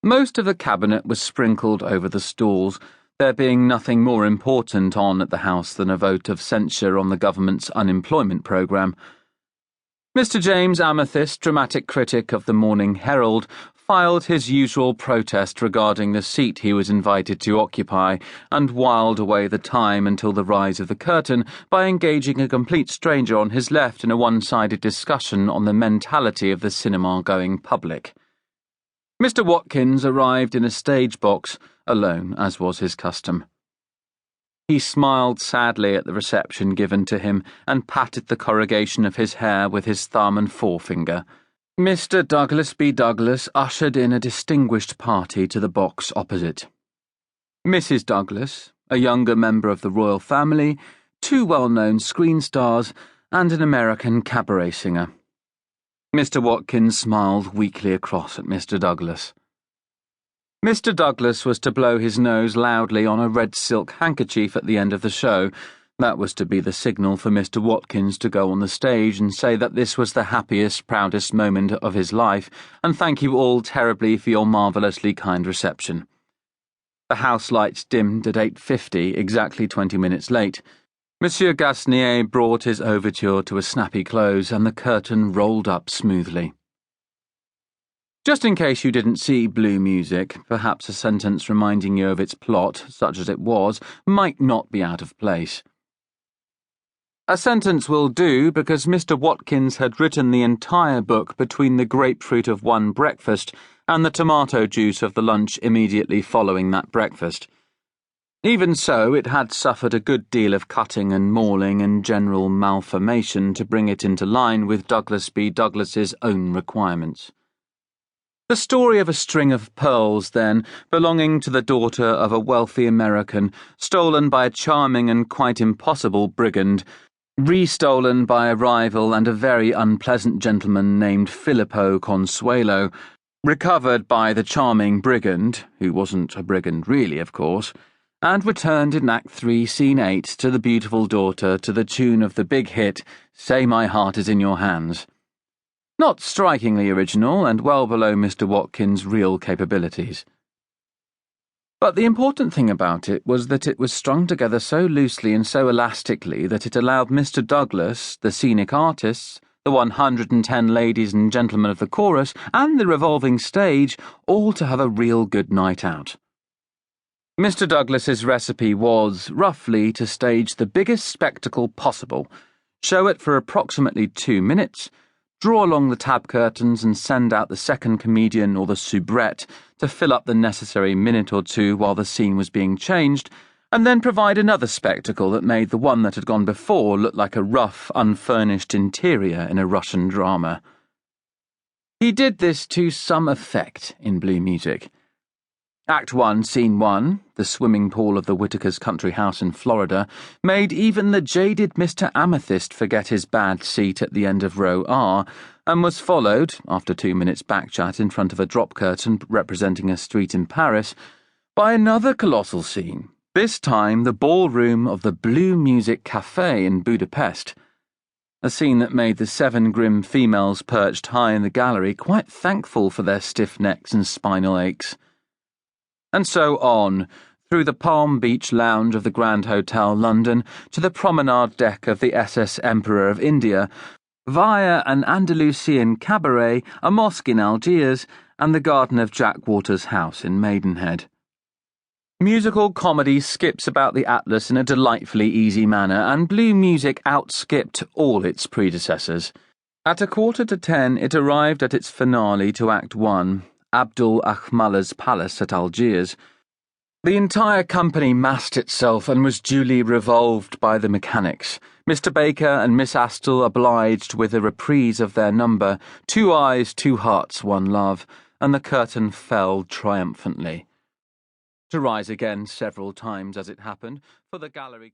Most of the cabinet was sprinkled over the stalls, there being nothing more important on at the House than a vote of censure on the government's unemployment programme. Mr. James Amethyst, dramatic critic of the Morning Herald, filed his usual protest regarding the seat he was invited to occupy and whiled away the time until the rise of the curtain by engaging a complete stranger on his left in a one-sided discussion on the mentality of the cinema-going public. Mr. Watkins arrived in a stage box, alone, as was his custom. He smiled sadly at the reception given to him and patted the corrugation of his hair with his thumb and forefinger. Mr. Douglas B. Douglas ushered in a distinguished party to the box opposite. Mrs. Douglas, a younger member of the royal family, 2 well-known screen stars, and an American cabaret singer. Mr. Watkins smiled weakly across at Mr. Douglas. Mr. Douglas was to blow his nose loudly on a red silk handkerchief at the end of the show. That was to be the signal for Mr. Watkins to go on the stage and say that this was the happiest, proudest moment of his life, and thank you all terribly for your marvellously kind reception. The house lights dimmed at 8:50, exactly 20 minutes late. Monsieur Gasnier brought his overture to a snappy close, and the curtain rolled up smoothly. Just in case you didn't see Blue Music, perhaps a sentence reminding you of its plot, such as it was, might not be out of place. A sentence will do because Mr. Watkins had written the entire book between the grapefruit of one breakfast and the tomato juice of the lunch immediately following that breakfast. Even so, it had suffered a good deal of cutting and mauling and general malformation to bring it into line with Douglas B. Douglas's own requirements. The story of a string of pearls, then, belonging to the daughter of a wealthy American, stolen by a charming and quite impossible brigand, restolen by a rival and a very unpleasant gentleman named Filippo Consuelo, recovered by the charming brigand, who wasn't a brigand really, of course, and returned in Act 3, Scene 8 to the beautiful daughter to the tune of the big hit, Say My Heart Is In Your Hands. Not strikingly original and well below Mr. Watkins' real capabilities. But the important thing about it was that it was strung together so loosely and so elastically that it allowed Mr. Douglas, the scenic artists, the 110 ladies and gentlemen of the chorus, and the revolving stage all to have a real good night out. Mr. Douglas's recipe was, roughly, to stage the biggest spectacle possible, show it for approximately 2 minutes, draw along the tab curtains and send out the second comedian or the soubrette to fill up the necessary minute or 2 while the scene was being changed, and then provide another spectacle that made the one that had gone before look like a rough, unfurnished interior in a Russian drama. He did this to some effect in Blue Music. Act 1, Scene 1, the swimming pool of the Whitakers' country house in Florida, made even the jaded Mr. Amethyst forget his bad seat at the end of row R, and was followed, after 2 minutes backchat in front of a drop curtain representing a street in Paris, by another colossal scene, this time the ballroom of the Blue Music Café in Budapest, a scene that made the 7 grim females perched high in the gallery quite thankful for their stiff necks and spinal aches. And so on, through the Palm Beach lounge of the Grand Hotel London to the promenade deck of the SS Emperor of India, via an Andalusian cabaret, a mosque in Algiers, and the garden of Jack Waters' house in Maidenhead. Musical comedy skips about the Atlas in a delightfully easy manner, and Blue Music outskipped all its predecessors. At 9:45 it arrived at its finale to Act 1, Abdul Ahmallah's palace at Algiers. The entire company massed itself and was duly revolved by the mechanics. Mr. Baker and Miss Astle obliged with a reprise of their number, 2 Eyes, 2 Hearts, 1 Love, and the curtain fell triumphantly, to rise again several times as it happened, for the gallery